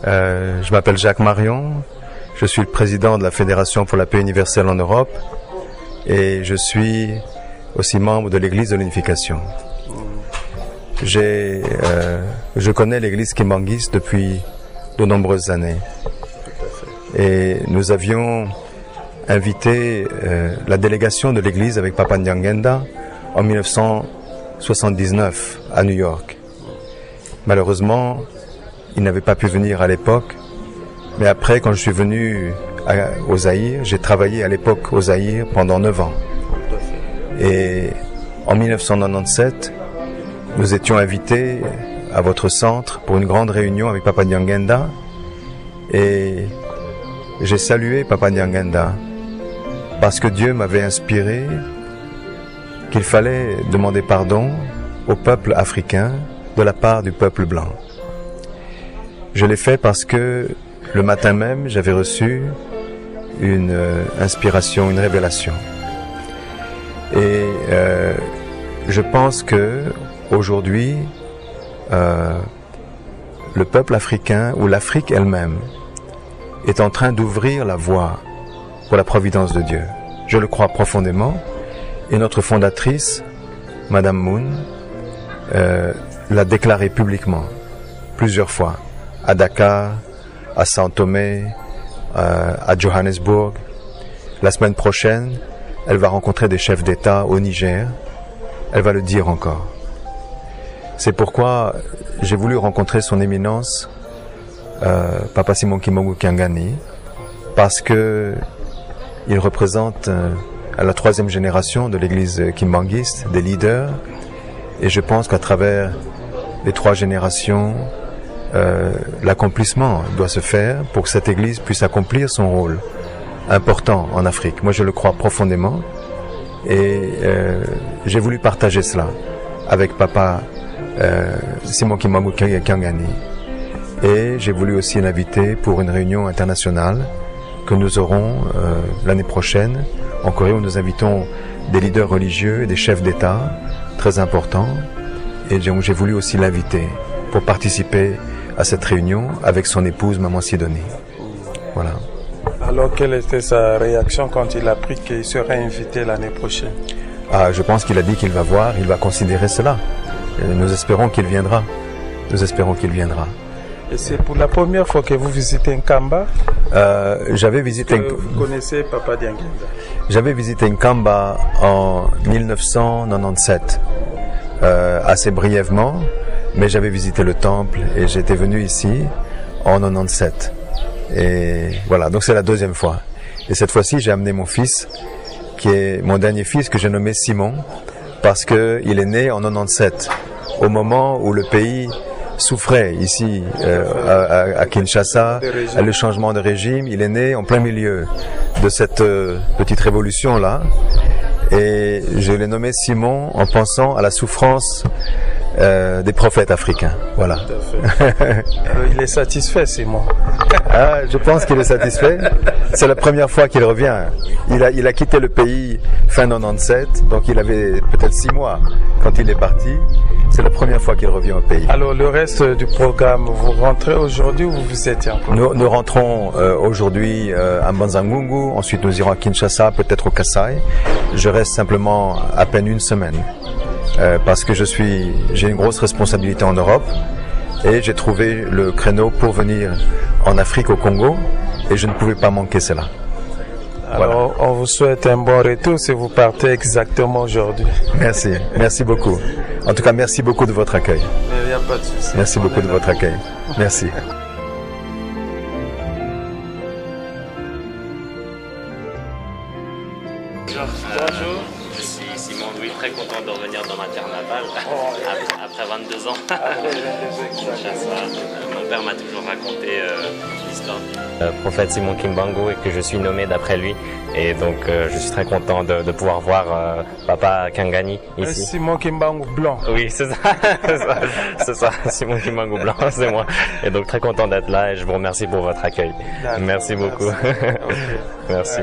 Je m'appelle Jacques Marion, je suis le président de la Fédération pour la paix universelle en Europe et je suis aussi membre de l'Église de l'Unification. Je connais l'Église kimbanguiste depuis de nombreuses années et nous avions invité la délégation de l'Église avec Papa Nyangenda en 1979 à New York. Malheureusement, il n'avait pas pu venir à l'époque, mais après, quand je suis venu au Zaïre, j'ai travaillé à l'époque au Zaïre pendant 9 ans. Et en 1997, nous étions invités à votre centre pour une grande réunion avec Papa Nyangenda et j'ai salué Papa Nyangenda parce que Dieu m'avait inspiré qu'il fallait demander pardon au peuple africain de la part du peuple blanc. Je l'ai fait parce que le matin même, j'avais reçu une inspiration, une révélation. Et je pense que aujourd'hui, le peuple africain ou l'Afrique elle-même est en train d'ouvrir la voie pour la providence de Dieu. Je le crois profondément. Et notre fondatrice, Madame Moon, l'a déclaré publiquement plusieurs fois. À Dakar, à Sao Tomé, à Johannesburg. La semaine prochaine, elle va rencontrer des chefs d'État au Niger. Elle va le dire encore. C'est pourquoi j'ai voulu rencontrer son éminence, Papa Simon Kimbangu Kyangani, parce que il représente à la 3e génération de l'église kimbanguiste, des leaders, et je pense qu'à travers les 3 générations, l'accomplissement doit se faire pour que cette église puisse accomplir son rôle important en Afrique. Moi, je le crois profondément et j'ai voulu partager cela avec Papa Simon Kimbangu Kyangani. Et j'ai voulu aussi l'inviter pour une réunion internationale que nous aurons l'année prochaine en Corée, où nous invitons des leaders religieux et des chefs d'État très importants. Et j'ai voulu aussi l'inviter pour participer à cette réunion avec son épouse, Maman Sidonie. Voilà. Alors, quelle était sa réaction quand il a appris qu'il serait invité l'année prochaine? Je pense qu'il a dit qu'il va voir, il va considérer cela. Et nous espérons qu'il viendra. Nous espérons qu'il viendra. Et c'est pour la première fois que vous visitez Nkamba? J'avais visité... Vous connaissez Papa Nyangenda? J'avais visité Nkamba en 1997, assez brièvement, mais j'avais visité le temple et j'étais venu ici en 97. Et voilà, donc c'est la 2e fois. Et cette fois-ci, j'ai amené mon fils, qui est mon dernier fils, que j'ai nommé Simon, parce que il est né en 97, au moment où le pays souffrait ici à Kinshasa, le changement de régime. Il est né en plein milieu de cette petite révolution-là. Et je l'ai nommé Simon en pensant à la souffrance des prophètes africains. Voilà. Alors, il est satisfait, Simon? Je pense qu'il est satisfait. C'est la première fois qu'il revient. Il a quitté le pays fin 97, donc il avait peut-être 6 mois quand il est parti. C'est la première fois qu'il revient au pays. Alors, le reste du programme, vous rentrez aujourd'hui ou vous étiez en programme? Nous rentrons aujourd'hui à Mbanza-Ngungu, ensuite nous irons à Kinshasa, peut-être au Kasaï. Je reste simplement à peine une semaine parce que j'ai une grosse responsabilité en Europe et j'ai trouvé le créneau pour venir en Afrique, au Congo, et je ne pouvais pas manquer cela. Alors, on vous souhaite un bon retour si vous partez exactement aujourd'hui. Merci, merci beaucoup. En tout cas, merci beaucoup de votre accueil. Il n'y a pas de souci. Merci beaucoup de votre accueil. Merci. Bonjour, je suis Simon Louis, très content de revenir dans ma terre natale après 22 ans. Mon père m'a toujours raconté l'histoire du prophète Simon Kimbangu et que je suis nommé d'après lui. Et donc je suis très content de pouvoir voir Papa Kyangani ici. Simon Kimbangu blanc. Oui, c'est ça, c'est ça, Simon Kimbangu blanc, c'est moi. Et donc très content d'être là et je vous remercie pour votre accueil. Merci beaucoup. Merci.